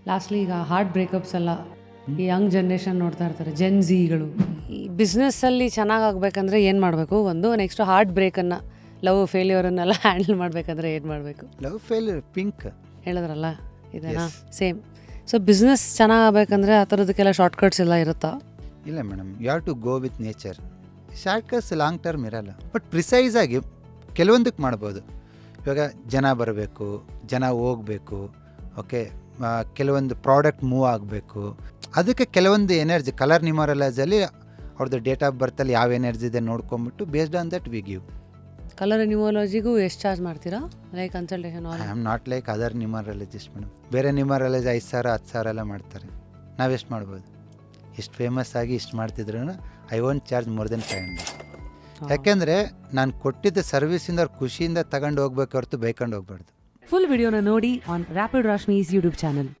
Lastly ಈಗ heart breakups ಎಲ್ಲ ಈ ಯಂಗ್ ಜನ್ರೇಷನ್ ನೋಡ್ತಾ ಇರ್ತಾರೆ, ಜೆನ್ ಝೀಗಳು. ಈ ಬಿಸ್ನೆಸ್ಸಲ್ಲಿ ಚೆನ್ನಾಗಾಗಬೇಕಂದ್ರೆ ಏನು ಮಾಡಬೇಕು? ಒಂದು ನೆಕ್ಸ್ಟು ಹಾರ್ಟ್ ಬ್ರೇಕನ್ನು, ಲವ್ ಫೇಲ್ಯೂರನ್ನೆಲ್ಲ ಹ್ಯಾಂಡಲ್ ಮಾಡಬೇಕಂದ್ರೆ ಏನು ಮಾಡಬೇಕು? ಲವ್ ಫೇಲ್ಯೂರ್ ಪಿಂಕ್ ಹೇಳಿದ್ರಲ್ಲ ಇದೆನಾ ಸೇಮ್. ಸೊ ಬಿಸ್ನೆಸ್ ಚೆನ್ನಾಗಬೇಕಂದ್ರೆ ಆ ಥರದಕ್ಕೆಲ್ಲ ಶಾರ್ಟ್ಕಟ್ಸ್ ಎಲ್ಲ ಇರುತ್ತಾ? ಇಲ್ಲ madam, you have to go with nature. Shortcuts long term ಇರಲ್ಲ, ಬಟ್ ಪ್ರಿಸೈಸಾಗಿ ಕೆಲವೊಂದಕ್ಕೆ ಮಾಡ್ಬೋದು. ಇವಾಗ ಜನ ಬರಬೇಕು, ಜನ ಹೋಗಬೇಕು, ಓಕೆ, ಕೆಲವೊಂದು ಪ್ರಾಡಕ್ಟ್ ಮೂವ್ ಆಗಬೇಕು, ಅದಕ್ಕೆ ಕೆಲವೊಂದು ಎನರ್ಜಿ ಕಲರ್ ನ್ಯೂಮರಾಲಜಲ್ಲಿ ಅವ್ರದ್ದು ಡೇಟ್ ಆಫ್ ಬರ್ತಲ್ಲಿ ಯಾವ ಎನರ್ಜಿ ಇದೆ ನೋಡ್ಕೊಂಬಿಟ್ಟು based on that we give. Colour ನ್ಯೂಮಾಲಜಿಗೂ ಎಷ್ಟು ಚಾರ್ಜ್ ಮಾಡ್ತೀರಾ? Like consultation? I am not like other numerologist madam. ಬೇರೆ ನ್ಯೂಮರಾಲಜಿ 5,000 10,000 ಎಲ್ಲ ಮಾಡ್ತಾರೆ, ನಾವೆಷ್ಟು ಮಾಡ್ಬೋದು? ಇಷ್ಟು ಫೇಮಸ್ ಆಗಿ ಇಷ್ಟು ಮಾಡ್ತಿದ್ರು I won't charge more than 500. ಯಾಕೆಂದರೆ ನಾನು ಕೊಟ್ಟಿದ್ದ ಸರ್ವಿಸಿಂದ ಅವ್ರು ಖುಷಿಯಿಂದ ತಗೊಂಡು ಹೋಗ್ಬೇಕು ಹೊರತು ಬೈಕೊಂಡು ಹೋಗ್ಬಾರ್ದು. ಫುಲ್ ವಿಡಿಯೋನ ನೋಡಿ ಆನ್ ರ್ಯಾಪಿಡ್ ರಾಶ್ಮೀಸ್ ಯೂಟ್ಯೂಬ್ ಚಾನಲ್.